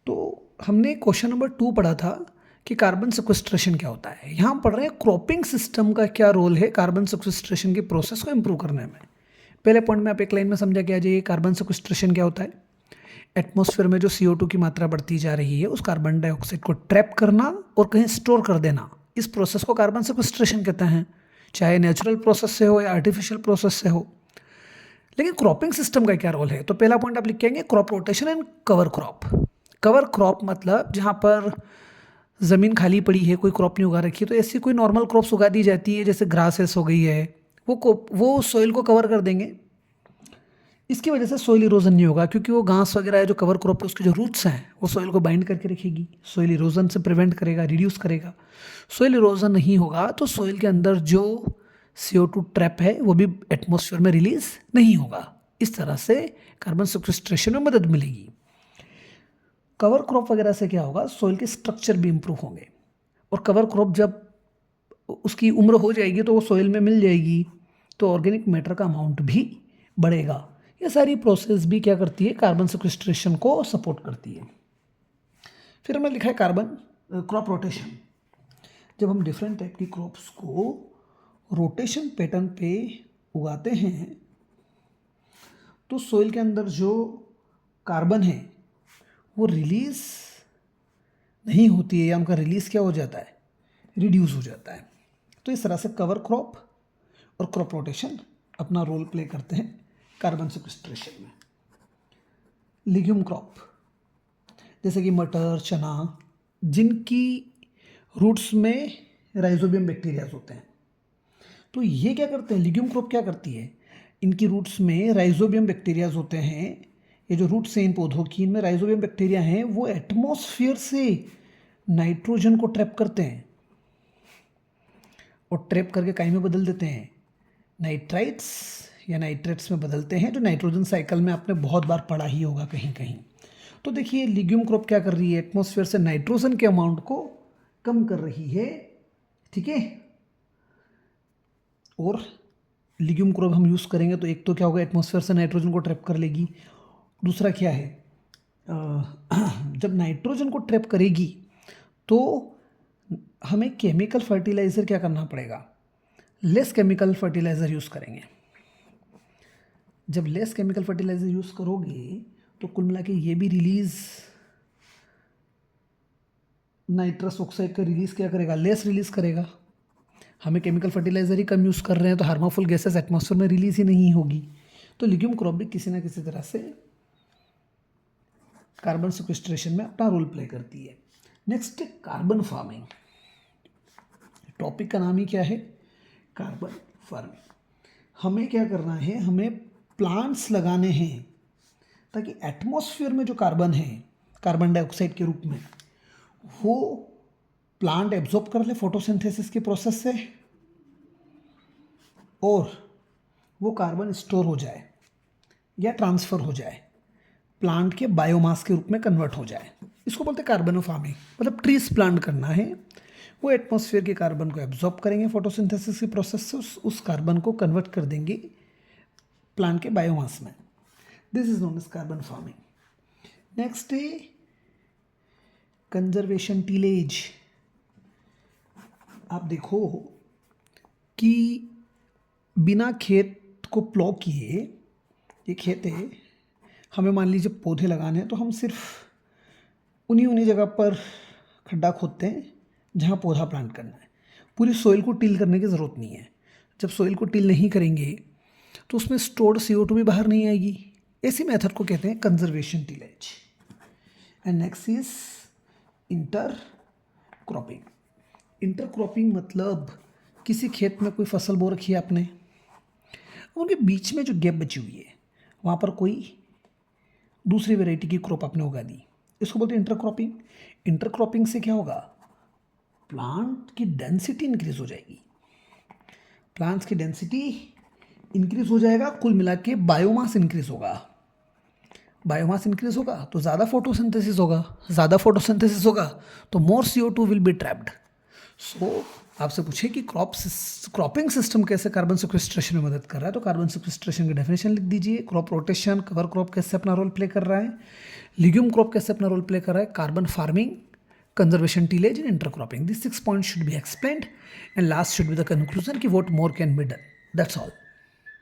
तो हमने question number 2 पढ़ा था कि कार्बन सिक्वेस्ट्रेशन क्या होता है। यहाँ हम पढ़ रहे हैं क्रॉपिंग सिस्टम का क्या रोल है कार्बन सिक्वेस्ट्रेशन की प्रोसेस को इम्प्रूव करने में। पहले पॉइंट में आप एक लाइन में समझा के आ जाइए कार्बन सिक्वेस्ट्रेशन क्या होता है। एटमॉस्फेयर में जो CO2 की मात्रा बढ़ती जा रही है उस कार्बन डाइऑक्साइड को ट्रैप करना और कहीं स्टोर कर देना, इस प्रोसेस को कार्बन सिक्वेस्ट्रेशन कहते हैं, चाहे नेचुरल प्रोसेस से हो या आर्टिफिशियल प्रोसेस से हो। लेकिन क्रॉपिंग सिस्टम का क्या रोल है, तो पहला पॉइंट आप लिख के आएंगे crop rotation and cover crop. Cover crop मतलब जहाँ पर ज़मीन खाली पड़ी है, कोई क्रॉप नहीं उगा रखी है, तो ऐसी कोई नॉर्मल क्रॉप्स उगा दी जाती है, जैसे ग्रासेस हो गई है, वो सॉइल को कवर कर देंगे। इसकी वजह से सॉइल इरोजन नहीं होगा, क्योंकि वो घास वगैरह है जो कवर क्रॉप है उसके जो रूट्स हैं वो सॉइल को बाइंड करके रखेगी, सॉइल इरोजन से प्रिवेंट करेगा, रिड्यूस करेगा। सॉइल इरोजन नहीं होगा तो सॉइल के अंदर जो CO2 ट्रैप है वो भी एटमॉस्फेयर में रिलीज नहीं होगा। इस तरह से कार्बन सिक्वेस्ट्रेशन में मदद मिलेगी। कवर क्रॉप वगैरह से क्या होगा, सॉइल के स्ट्रक्चर भी इंप्रूव होंगे, और कवर क्रॉप जब उसकी उम्र हो जाएगी तो वो सॉइल में मिल जाएगी, तो ऑर्गेनिक मैटर का अमाउंट भी बढ़ेगा। ये सारी प्रोसेस भी क्या करती है, कार्बन सिक्वेस्ट्रेशन को सपोर्ट करती है। फिर हमने लिखा है कार्बन क्रॉप रोटेशन। जब हम डिफरेंट टाइप की क्रॉप्स को रोटेशन पैटर्न पे उगाते हैं तो सॉइल के अंदर जो कार्बन है वो रिलीज नहीं होती है, या उनका रिलीज क्या हो जाता है, रिड्यूस हो जाता है। तो इस तरह से कवर क्रॉप और क्रॉप रोटेशन अपना रोल प्ले करते हैं कार्बन सिक्वेस्ट्रेशन में। लिग्यूम क्रॉप जैसे कि मटर, चना, जिनकी रूट्स में राइजोबियम बैक्टीरियाज होते हैं, तो ये क्या करते हैं, लिग्यूम क्रॉप क्या करती है, इनकी रूट्स में राइजोबियम बैक्टीरियाज होते हैं। ये जो रूट्स हैं इन पौधों की, इनमें राइजोबियम बैक्टीरिया हैं, वो एटमॉस्फेयर से नाइट्रोजन को ट्रैप करते हैं और ट्रैप करके काई में बदल देते हैं, नाइट्राइट्स या नाइट्रेट्स में बदलते हैं, जो नाइट्रोजन साइकिल में आपने बहुत बार पढ़ा ही होगा कहीं कहीं। तो देखिए लिग्यूम क्रॉप क्या कर रही है, एटमॉस्फेयर से नाइट्रोजन के अमाउंट को कम कर रही है, ठीक है। और लिग्यूम क्रॉप हम यूज़ करेंगे तो एक तो क्या होगा, एटमॉस्फेयर से नाइट्रोजन को ट्रैप कर लेगी। दूसरा क्या है, जब नाइट्रोजन को ट्रैप करेगी तो हमें केमिकल फर्टिलाइज़र क्या करना पड़ेगा, लेस केमिकल फर्टिलाइज़र यूज़ करेंगे। जब लेस केमिकल फर्टिलाइज़र यूज़ करोगे तो कुल मिला के ये भी रिलीज़, नाइट्रस ऑक्साइड का रिलीज़ क्या करेगा, लेस रिलीज़ करेगा। हमें केमिकल फर्टिलाइज़र ही कम यूज़ कर रहे हैं तो हार्मफुल गैसेस एटमॉस्फेयर में रिलीज़ ही नहीं होगी। तो लिग्यूम क्रॉप भी किसी ना किसी तरह से कार्बन सिक्वेस्ट्रेशन में अपना रोल प्ले करती है। नेक्स्ट है कार्बन फार्मिंग। टॉपिक का नाम ही क्या है, कार्बन फार्मिंग। हमें क्या करना है, हमें प्लांट्स लगाने हैं ताकि एटमॉस्फेयर में जो कार्बन है कार्बन डाइऑक्साइड के रूप में, वो प्लांट एब्जॉर्ब कर ले फोटोसिंथेसिस के प्रोसेस से, और वो कार्बन स्टोर हो जाए या ट्रांसफ़र हो जाए, प्लांट के बायोमास के रूप में कन्वर्ट हो जाए। इसको बोलते हैं कार्बन फार्मिंग। मतलब ट्रीज प्लांट करना है, वो एटमॉस्फेयर के कार्बन को एब्जॉर्ब करेंगे फोटोसिंथेसिस के प्रोसेस से, उस कार्बन को कन्वर्ट कर देंगे प्लांट के बायोमास में। This is known as carbon farming. Next है कंजर्वेशन टीलेज। आप देखो कि बिना खेत को प्लॉ किए, ये खेत है, हमें मान लीजिए पौधे लगाने हैं, तो हम सिर्फ उन्हीं जगह पर खड्डा खोदते हैं जहाँ पौधा प्लांट करना है। पूरी सॉइल को टिल करने की ज़रूरत नहीं है। जब सॉइल को टिल नहीं करेंगे तो उसमें स्टोर्ड CO2 भी बाहर नहीं आएगी। इसी मेथड को कहते हैं conservation tillage. And next is inter cropping. Inter cropping मतलब किसी खेत में कोई फसल बो रखी है आपने, उनके बीच में जो गैप बची हुई है वहाँ पर कोई दूसरी वैरायटी की क्रॉप आपने उगा दी, इसको बोलते हैं इंटर क्रॉपिंग। इंटर क्रॉपिंग से क्या होगा, प्लांट की डेंसिटी इंक्रीज हो जाएगी, प्लांट्स की डेंसिटी इंक्रीज हो जाएगा, कुल मिला के बायोमास इंक्रीज होगा। बायोमास इंक्रीज होगा तो ज़्यादा फोटोसिंथेसिस होगा, ज़्यादा फोटोसिंथेसिस होगा तो मोर CO2 विल बी ट्रैप्ड। सो आपसे पूछे कि क्रॉपिंग सिस्टम कैसे कार्बन सिक्वेस्ट्रेशन में मदद कर रहा है, तो कार्बन सिक्वेस्ट्रेशन की डेफिनेशन लिख दीजिए। क्रॉप रोटेशन, कवर क्रॉप कैसे अपना रोल प्ले कर रहा है, लिग्यूम क्रॉप कैसे अपना रोल प्ले कर रहा है, carbon farming, conservation tillage and intercropping. These 6 points should be explained and last should be the conclusion कि what more can be done. That's all.